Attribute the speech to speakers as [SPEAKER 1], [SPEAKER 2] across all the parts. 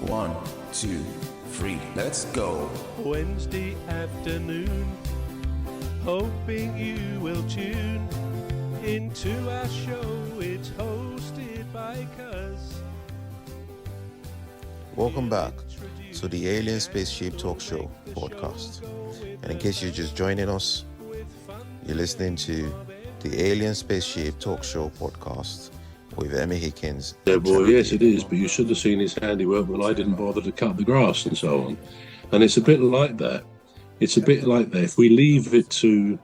[SPEAKER 1] 1, 2, 3, let's go.
[SPEAKER 2] Wednesday afternoon, hoping you will tune into our show. It's hosted by Cuz.
[SPEAKER 3] Welcome back to the Alien Spaceship Talk Show podcast. And in case you're just joining us, you're listening to the Alien Spaceship Talk Show podcast with Emmy Hikins.
[SPEAKER 4] Yeah, well, yes, it is, but you should have seen his handiwork when I didn't bother to cut the grass and so on. And it's a bit like that. It's a bit like that. If we leave it to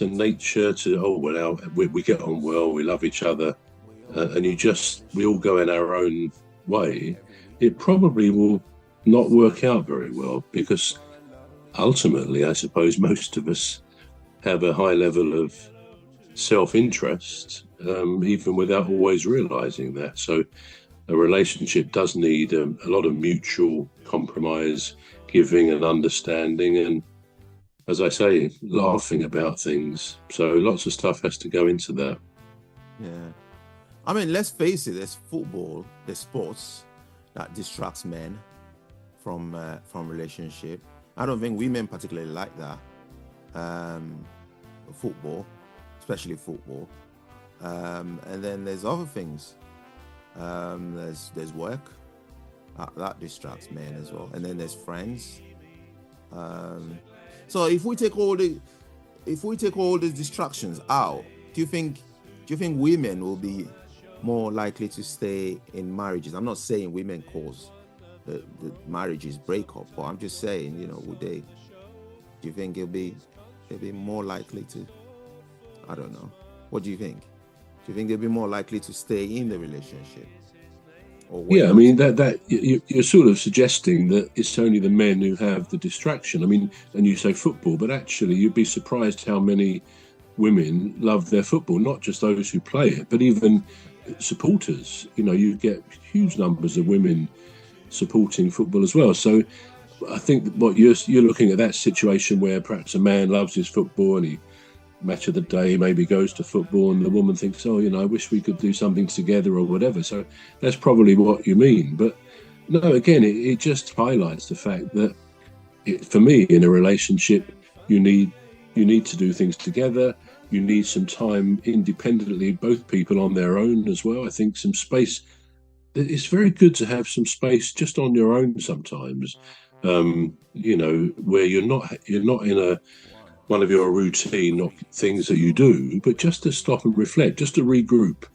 [SPEAKER 4] nature, we get on well, we love each other, and we all go in our own way, it probably will not work out very well, because ultimately, I suppose most of us have a high level of self-interest, even without always realizing that. So a relationship does need a lot of mutual compromise, giving and understanding, and, as I say, laughing about things. So lots of stuff has to go into that.
[SPEAKER 3] Yeah. I mean, let's face it, there's football, there's sports that distracts men from relationship. I don't think women particularly like that. Football, especially football. And then there's other things. There's work that distracts men as well. And then there's friends. So if we take all the distractions out, do you think women will be more likely to stay in marriages? I'm not saying women cause the marriages break up, but I'm just saying, do you think they'll be more likely to, I don't know. What do you think? Do you think they'll be more likely to stay in the relationship?
[SPEAKER 4] Yeah, I mean, that you're sort of suggesting that it's only the men who have the distraction. I mean, and you say football, but actually you'd be surprised how many women love their football, not just those who play it, but even supporters. You get huge numbers of women supporting football as well. So I think that what you're looking at, that situation where perhaps a man loves his football and he match of the day maybe goes to football, and the woman thinks, I wish we could do something together or whatever. So that's probably what you mean. But no, again, it just highlights the fact that for me, in a relationship, you need to do things together. You need some time independently, both people on their own as well. I think some space. It's very good to have some space just on your own sometimes, where you're not in one of your routine things that you do, but just to stop and reflect, just to regroup.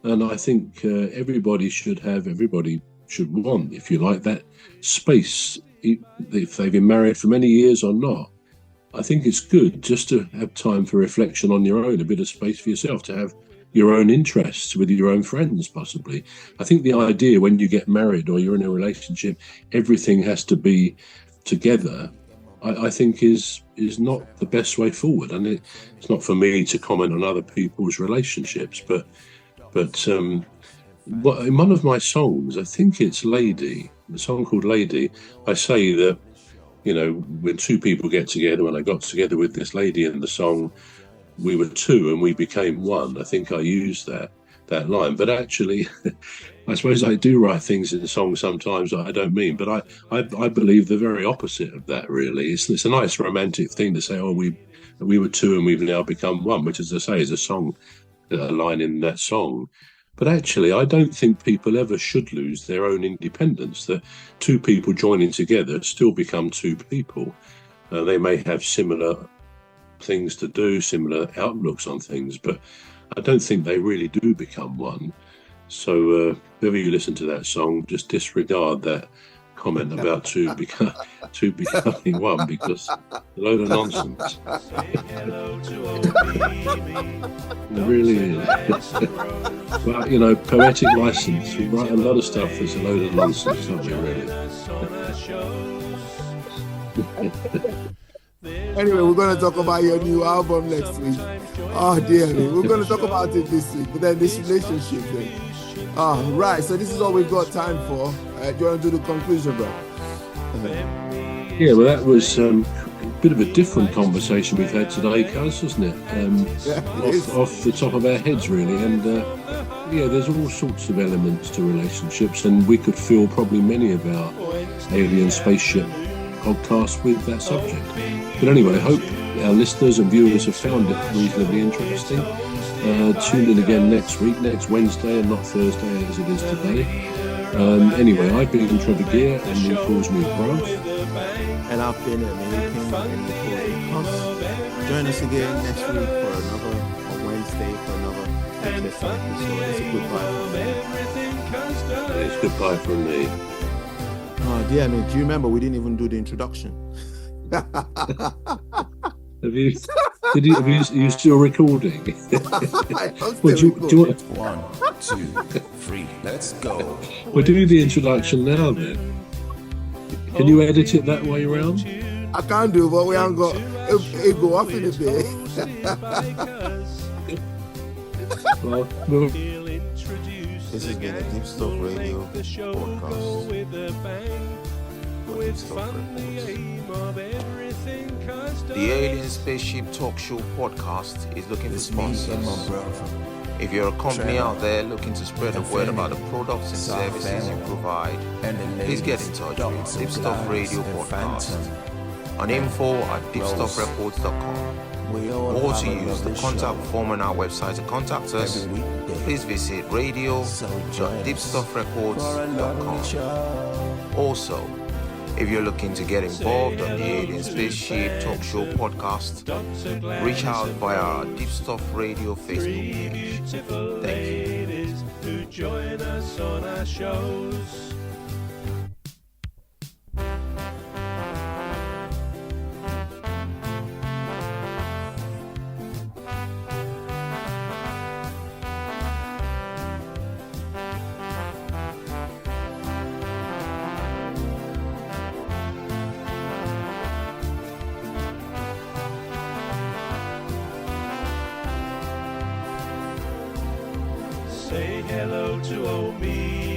[SPEAKER 4] And I think everybody should want, if you like, that space, if they've been married for many years or not. I think it's good just to have time for reflection on your own, a bit of space for yourself, to have your own interests with your own friends, possibly. I think the idea when you get married or you're in a relationship, everything has to be together, I think is not the best way forward. And it's not for me to comment on other people's relationships, but in one of my songs, I think it's Lady, a song called Lady, I say that, when two people get together, when I got together with this lady in the song, we were two and we became one. I think I used that line, but actually, I suppose I do write things in songs sometimes that I don't mean, but I believe the very opposite of that, really. It's a nice romantic thing to say, we were two and we've now become one, which, as I say, is a line in that song. But actually, I don't think people ever should lose their own independence, that two people joining together still become two people. They may have similar things to do, similar outlooks on things, but I don't think they really do become one. So whenever you listen to that song, just disregard that comment about two becoming one, because a load of nonsense. It really is. But poetic license, we write a lot of stuff that's a load of nonsense, don't we, really?
[SPEAKER 5] Anyway, we're going to talk about your new album next week. Oh, dear me. We're going to talk about it this week, but then this relationship thing. Right, so this is all we've got time for. Do you want to do the conclusion, bro?
[SPEAKER 4] Yeah, well, that was a bit of a different conversation we've had today, Cuz, wasn't it? Off the top of our heads, really. And yeah, there's all sorts of elements to relationships, and we could fill probably many of our alien spaceship podcasts with that subject. But anyway, I hope our listeners and viewers have found it reasonably interesting. Tune in again next week, next Wednesday, and not Thursday as it is today. Anyway, I've been Trevor Gear, and he calls me Grant.
[SPEAKER 3] And I've been at Hikins. Join us again next week for another, on Wednesday for another episode. It's a goodbye from me.
[SPEAKER 4] It's goodbye from me.
[SPEAKER 3] Oh dear, no, do you remember we didn't even do the introduction?
[SPEAKER 4] Are you still recording?
[SPEAKER 3] Well,
[SPEAKER 4] do you want,
[SPEAKER 1] 1, 2, 3, let's go.
[SPEAKER 4] we'll do the introduction now then. Can you edit it that way around?
[SPEAKER 5] I can't do it, but we haven't got it go off in a bit.
[SPEAKER 4] Well,
[SPEAKER 3] This has been a Deepstuff Radio podcast. Deepstuff Reports. The Alien Spaceship Talk Show podcast is looking for sponsors. If you're a company out there looking to spread the word about the products and services you provide, please get in touch with Deepstuff Radio Podcast on info@deepstuffreports.com, or to use the contact form on our website to contact us. Please visit radio.deepstuffreports.com. Also, if you're looking to get involved on the Alien Spaceship Talk Show podcast, reach out via our Deepstuff Radio Facebook page. Thank you.
[SPEAKER 2] To join us on our shows. Say hello to old me.